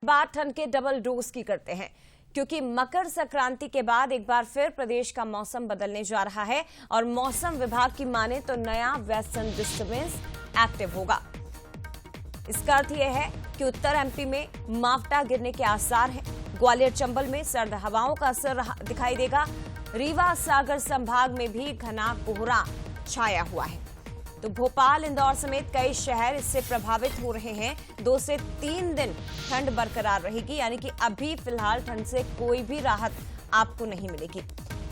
बात ठंड के डबल डोज की करते हैं क्योंकि मकर संक्रांति के बाद एक बार फिर प्रदेश का मौसम बदलने जा रहा है और मौसम विभाग की माने तो नया वेस्टर्न डिस्टर्बेंस एक्टिव होगा। इसका अर्थ यह है कि उत्तर एमपी में मावठा गिरने के आसार हैं। ग्वालियर चंबल में सर्द हवाओं का असर दिखाई देगा। रीवा सागर संभाग में भी घना कोहरा छाया हुआ है। तो भोपाल इंदौर समेत कई शहर इससे प्रभावित हो रहे हैं। 2 से 3 दिन ठंड बरकरार रहेगी, यानी कि अभी फिलहाल ठंड से कोई भी राहत आपको नहीं मिलेगी।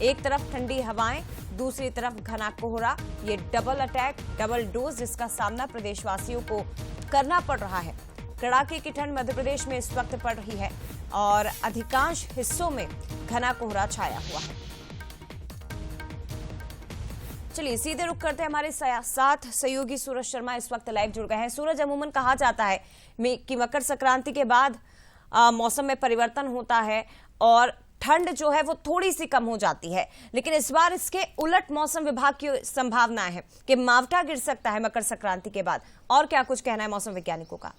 एक तरफ ठंडी हवाएं, दूसरी तरफ घना कोहरा, ये डबल अटैक, डबल डोज जिसका सामना प्रदेशवासियों को करना पड़ रहा है। कड़ाके की ठंड मध्य प्रदेश में इस वक्त पड़ रही है और अधिकांश हिस्सों में घना कोहरा छाया हुआ है। चलिए सीधे रुक करते हैं, हमारे साथ सहयोगी सूरज शर्मा इस वक्त लाइव जुड़ गए हैं। सूरज, अमूमन कहा जाता है कि मकर संक्रांति के बाद मौसम में परिवर्तन होता है और ठंड जो है वो थोड़ी सी कम हो जाती है, लेकिन इस बार इसके उलट मौसम विभाग की संभावना है कि मावठा गिर सकता है मकर संक्रांति के बाद। और क्या कुछ कहना है मौसम वैज्ञानिकों का?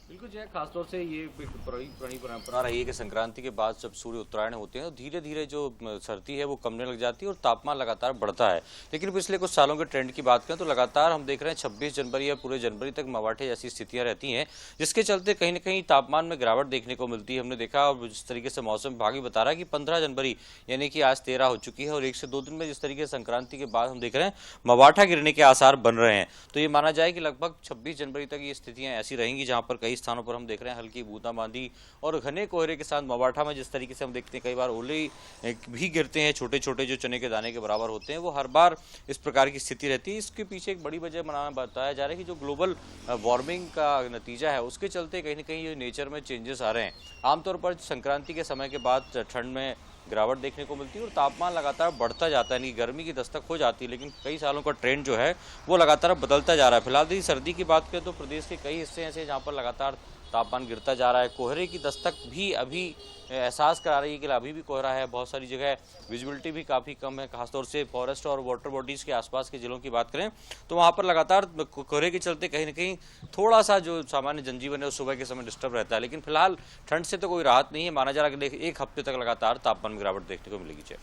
बिल्कुल जो है, खासतौर से ये पुरानी परंपरा रही है कि संक्रांति के बाद जब सूर्य उत्तरायण होते हैं तो धीरे धीरे जो सर्दी है वो कमने लग जाती है और तापमान लगातार बढ़ता है। लेकिन पिछले कुछ सालों के ट्रेंड की बात करें तो लगातार हम देख रहे हैं 26 जनवरी या पूरे जनवरी तक मवाठे जैसी स्थितियां रहती हैं, जिसके चलते कहीं न कहीं तापमान में गिरावट देखने को मिलती है। हमने देखा और जिस तरीके से मौसम विभाग भी बता रहा है कि 15 जनवरी यानी कि आज 13 हो चुकी है और 1 से 2 दिन में जिस तरीके से संक्रांति के बाद हम देख रहे हैं मवाठा गिरने के आसार बन रहे हैं, तो ये माना जाए कि लगभग 26 जनवरी तक ये स्थितियां ऐसी रहेंगी, जहां पर कई स्थानों पर हम देख रहे हैं हल्की बूंदाबांदी और घने कोहरे के साथ मवाठा में जिस तरीके से हम देखते हैं कई बार ओले भी गिरते हैं, छोटे छोटे जो चने के दाने के बराबर होते हैं, वो हर बार इस प्रकार की स्थिति रहती है। इसके पीछे एक बड़ी वजह बताया जा रहा है कि जो ग्लोबल वार्मिंग का नतीजा है उसके चलते कहीं ना कहीं ये नेचर में चेंजेस आ रहे हैं। आमतौर पर संक्रांति के समय के बाद ठंड में गिरावट देखने को मिलती है और तापमान लगातार बढ़ता जाता है, यानी गर्मी की दस्तक हो जाती है, लेकिन कई सालों का ट्रेंड जो है वो लगातार बदलता जा रहा है। फिलहाल यदि सर्दी की बात करें तो प्रदेश के कई हिस्से ऐसे जहाँ पर लगातार तापमान गिरता जा रहा है। कोहरे की दस्तक भी अभी एहसास करा रही है कि अभी भी कोहरा है। बहुत सारी जगह विजिबिलिटी भी काफ़ी कम है, खासतौर से फॉरेस्ट और वाटर बॉडीज़ के आसपास के जिलों की बात करें तो वहाँ पर लगातार कोहरे के चलते कहीं ना कहीं थोड़ा सा जो सामान्य जनजीवन है वो सुबह के समय डिस्टर्ब रहता है। लेकिन फिलहाल ठंड से तो कोई राहत नहीं है। माना जा रहा है कि 1 हफ्ते तक लगातार तापमान में गिरावट देखने को मिलेगी।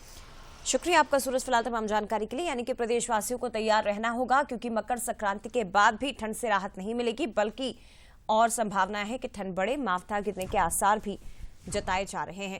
शुक्रिया आपका सूरज, फिलहाल तमाम जानकारी के लिए। यानी कि प्रदेशवासियों को तैयार रहना होगा क्योंकि मकर संक्रांति के बाद भी ठंड से राहत नहीं मिलेगी, बल्कि और संभावना है कि ठंड बढ़े। मावठा गिरने के आसार भी जताए जा रहे हैं।